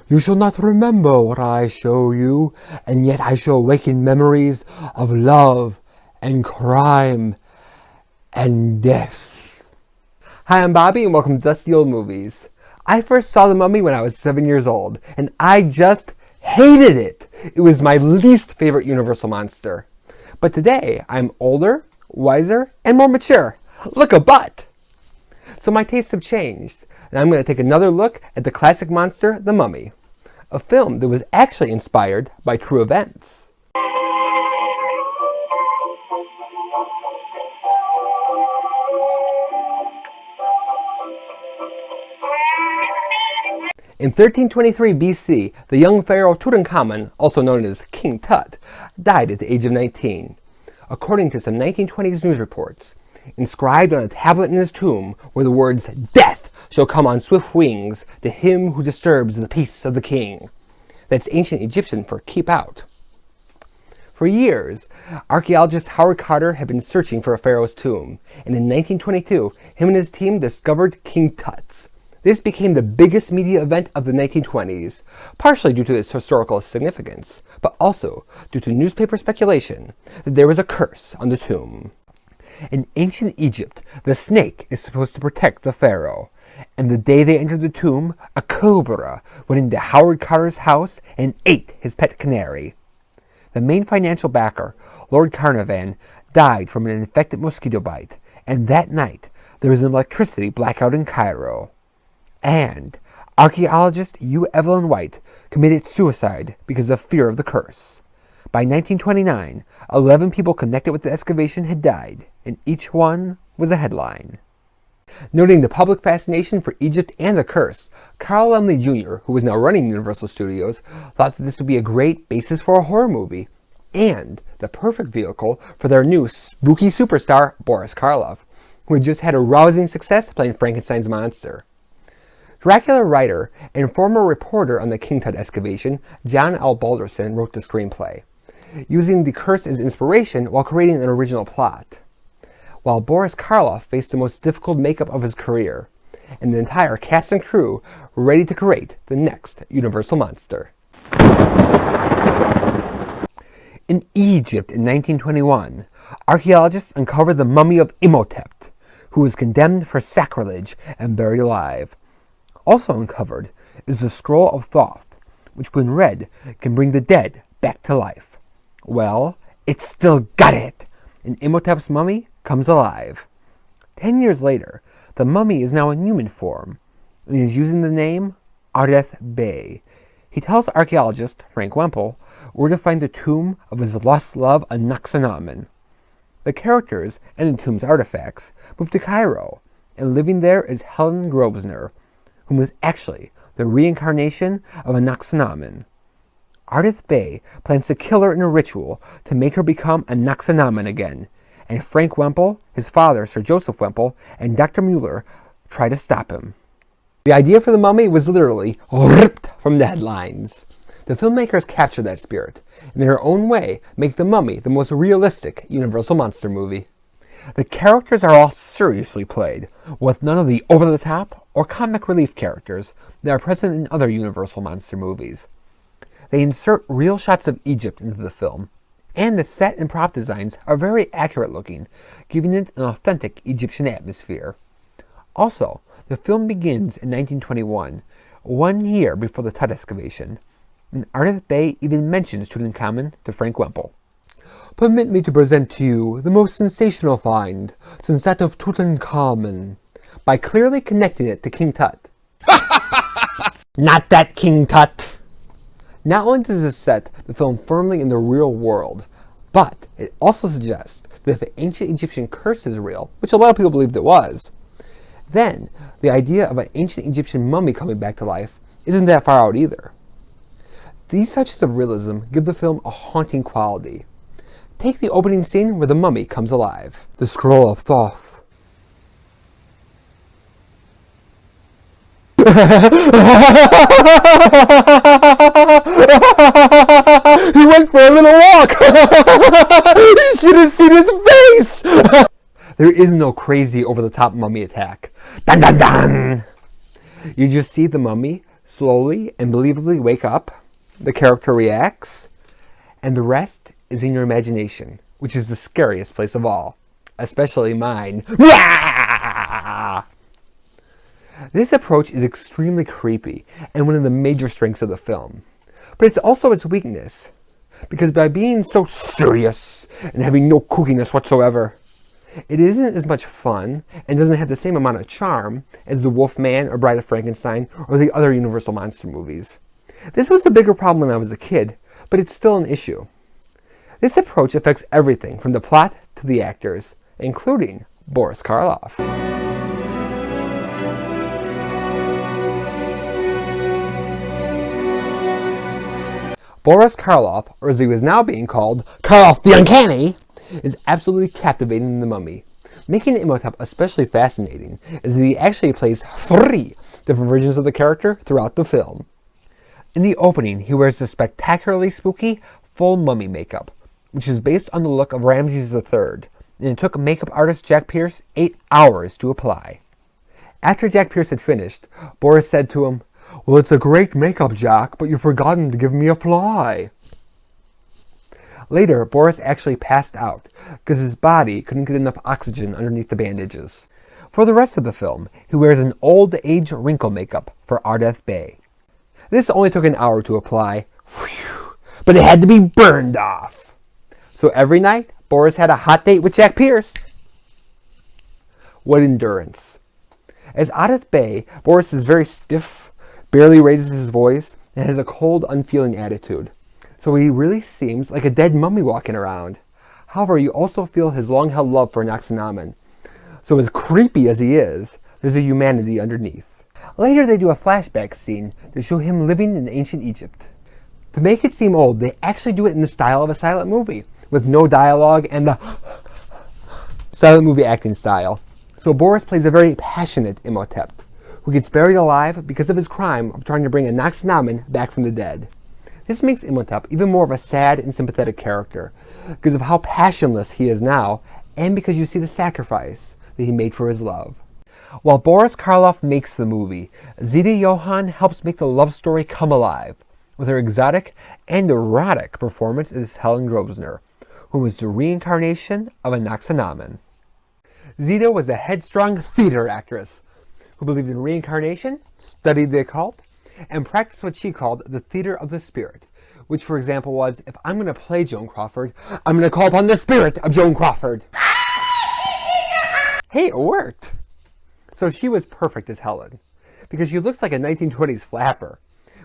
You shall not remember what I show you, and yet I shall awaken memories of love and crime and death. Hi, I'm Bobby, and welcome to Dusty Old Movies. I first saw The Mummy when I was 7 years old, and I just hated it. It was my least favorite Universal monster. But today, I'm older, wiser, and more mature. Look a butt! So my tastes have changed, and I'm going to take another look at the classic monster, The Mummy, a film that was actually inspired by true events. In 1323 BC, the young pharaoh Tutankhamun, also known as King Tut, died at the age of 19. According to some 1920s news reports, inscribed on a tablet in his tomb were the words, "Death shall come on swift wings to him who disturbs the peace of the king." That's ancient Egyptian for keep out. For years, archaeologist Howard Carter had been searching for a pharaoh's tomb, and in 1922, him and his team discovered King Tut's. This became the biggest media event of the 1920s, partially due to its historical significance, but also due to newspaper speculation that there was a curse on the tomb. In ancient Egypt, the snake is supposed to protect the pharaoh, and the day they entered the tomb, a cobra went into Howard Carter's house and ate his pet canary. The main financial backer, Lord Carnarvon, died from an infected mosquito bite, and that night there was an electricity blackout in Cairo. And archaeologist U. Evelyn White committed suicide because of fear of the curse. By 1929, 11 people connected with the excavation had died, and each one was a headline. Noting the public fascination for Egypt and the curse, Carl Laemmle Jr., who was now running Universal Studios, thought that this would be a great basis for a horror movie, and the perfect vehicle for their new spooky superstar, Boris Karloff, who had just had a rousing success playing Frankenstein's monster. Dracula writer and former reporter on the King Tut excavation, John L. Balderson, wrote the screenplay, using the curse as inspiration while creating an original plot. While Boris Karloff faced the most difficult makeup of his career, and the entire cast and crew were ready to create the next Universal monster. In Egypt in 1921, archaeologists uncovered the mummy of Imhotep, who was condemned for sacrilege and buried alive. Also uncovered is the Scroll of Thoth, which when read can bring the dead back to life. Well, it still got it, and Imhotep's mummy comes alive. 10 years later, the mummy is now in human form, and he is using the name Ardeth Bey. He tells archaeologist Frank Wempel where to find the tomb of his lost love Anaxanomon. The characters and the tomb's artifacts move to Cairo, and living there is Helen Grosvenor, whom was actually the reincarnation of Anaxanomon. Ardeth Bey plans to kill her in a ritual to make her become Anaxanomon again, and Frank Wempel, his father Sir Joseph Wempel, and Dr. Mueller try to stop him. The idea for The Mummy was literally ripped from the headlines. The filmmakers captured that spirit, and in their own way make The Mummy the most realistic Universal monster movie. The characters are all seriously played, with none of the over-the-top or comic relief characters that are present in other Universal monster movies. They insert real shots of Egypt into the film, and the set and prop designs are very accurate looking, giving it an authentic Egyptian atmosphere. Also, the film begins in 1921, 1 year before the Tut excavation, and Ardeth Bey even mentions Tutankhamun to Frank Wempel. "Permit me to present to you the most sensational find since that of Tutankhamun," by clearly connecting it to King Tut. Not that King Tut! Not only does it set the film firmly in the real world, but it also suggests that if the ancient Egyptian curse is real, which a lot of people believed it was, then the idea of an ancient Egyptian mummy coming back to life isn't that far out either. These touches of realism give the film a haunting quality. Take the opening scene where the mummy comes alive. The Scroll of Thoth. He went for a little walk. You should have seen his face. There is no crazy over-the-top mummy attack. Dun dun dun! You just see the mummy slowly and believably wake up, the character reacts, and the rest is in your imagination, which is the scariest place of all, especially mine. This approach is extremely creepy and one of the major strengths of the film, but it's also its weakness, because by being so serious and having no kookiness whatsoever, it isn't as much fun and doesn't have the same amount of charm as The Wolfman or Bride of Frankenstein or the other Universal monster movies. This was a bigger problem when I was a kid, but it's still an issue. This approach affects everything from the plot to the actors, including Boris Karloff. Boris Karloff, or as he was now being called, Karloff the Uncanny, is absolutely captivating in The Mummy. Making Imhotep especially fascinating is that he actually plays 3 different versions of the character throughout the film. In the opening, he wears the spectacularly spooky full mummy makeup, which is based on the look of Ramses III, and it took makeup artist Jack Pierce 8 hours to apply. After Jack Pierce had finished, Boris said to him, "Well, it's a great makeup, Jack, but you've forgotten to give me a fly." Later, Boris actually passed out because his body couldn't get enough oxygen underneath the bandages. For the rest of the film, he wears an old age wrinkle makeup for Ardeth Bay. This only took an hour to apply, but it had to be burned off. So every night, Boris had a hot date with Jack Pierce. What endurance. As Ardeth Bay, Boris is very stiff, barely raises his voice, and has a cold, unfeeling attitude. So he really seems like a dead mummy walking around. However, you also feel his long-held love for Anaxinamen. So as creepy as he is, there's a humanity underneath. Later they do a flashback scene to show him living in ancient Egypt. To make it seem old, they actually do it in the style of a silent movie, with no dialogue and the silent movie acting style. So Boris plays a very passionate Imhotep, who gets buried alive because of his crime of trying to bring Anaxinamen back from the dead. This makes Imhotep even more of a sad and sympathetic character, because of how passionless he is now, and because you see the sacrifice that he made for his love. While Boris Karloff makes the movie, Zita Johann helps make the love story come alive, with her exotic and erotic performance as Helen Grosvenor, who was the reincarnation of Anaxinamen. Zita was a headstrong theater actress, who believed in reincarnation, studied the occult, and practiced what she called the theater of the spirit, which, for example, was, if I'm going to play Joan Crawford, I'm going to call upon the spirit of Joan Crawford. Hey, it worked! So she was perfect as Helen, because she looks like a 1920s flapper,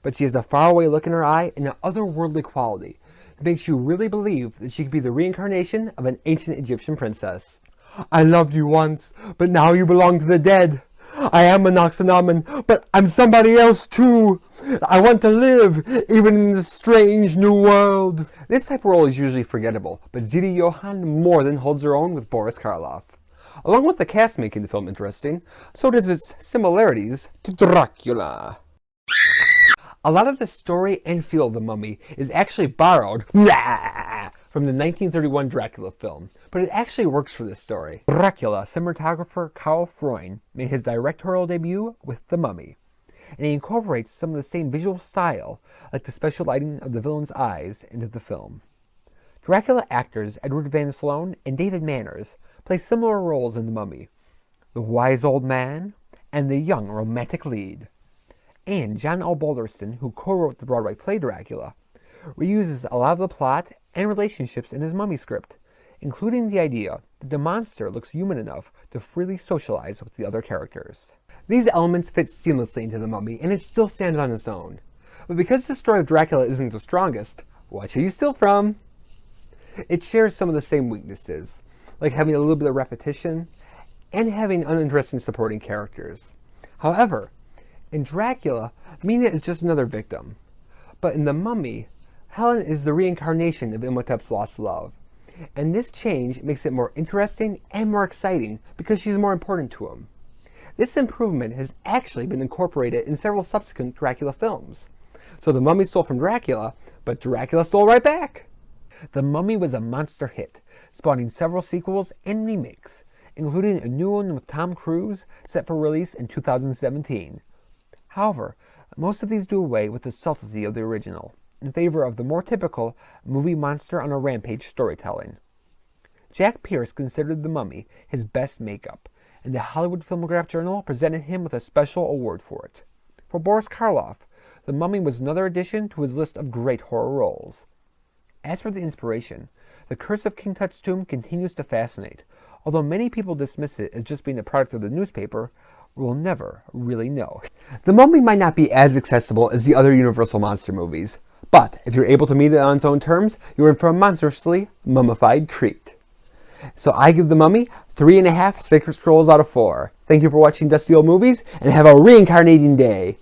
but she has a faraway look in her eye and an otherworldly quality that makes you really believe that she could be the reincarnation of an ancient Egyptian princess. I loved you once, but now you belong to the dead. I am Anaxinamen, but I'm somebody else too. I want to live, even in this strange new world. This type of role is usually forgettable, but Zita Johann more than holds her own with Boris Karloff. Along with the cast making the film interesting, so does its similarities to Dracula. A lot of the story and feel of The Mummy is actually borrowed from the 1931 Dracula film, but it actually works for this story. Dracula cinematographer Karl Freund made his directorial debut with The Mummy, and he incorporates some of the same visual style, like the special lighting of the villain's eyes, into the film. Dracula actors Edward Van Sloan and David Manners play similar roles in The Mummy, the wise old man and the young romantic lead. And John L. Balderston, who co-wrote the Broadway play Dracula, reuses a lot of the plot and relationships in his Mummy script, including the idea that the monster looks human enough to freely socialize with the other characters. These elements fit seamlessly into The Mummy, and it still stands on its own. But because the story of Dracula isn't the strongest, what are you steal from? It shares some of the same weaknesses, like having a little bit of repetition and having uninteresting supporting characters. However, in Dracula, Mina is just another victim. But in The Mummy, Helen is the reincarnation of Imhotep's lost love. And this change makes it more interesting and more exciting because she's more important to him. This improvement has actually been incorporated in several subsequent Dracula films. So The Mummy stole from Dracula, but Dracula stole right back. The Mummy was a monster hit, spawning several sequels and remakes, including a new one with Tom Cruise set for release in 2017. However, Most of these do away with the subtlety of the original, in favor of the more typical movie monster on a rampage storytelling. Jack Pierce considered The Mummy his best makeup, and the Hollywood Filmograph Journal presented him with a special award for it. For Boris Karloff, The Mummy was another addition to his list of great horror roles. As for the inspiration, The Curse of King Tut's Tomb continues to fascinate. Although many people dismiss it as just being a product of the newspaper, we'll never really know. The Mummy might not be as accessible as the other Universal monster movies, but if you're able to meet it on its own terms, you're in for a monstrously mummified treat. So I give The Mummy 3.5 Sacred Scrolls out of 4. Thank you for watching Dusty Old Movies, and have a reincarnating day.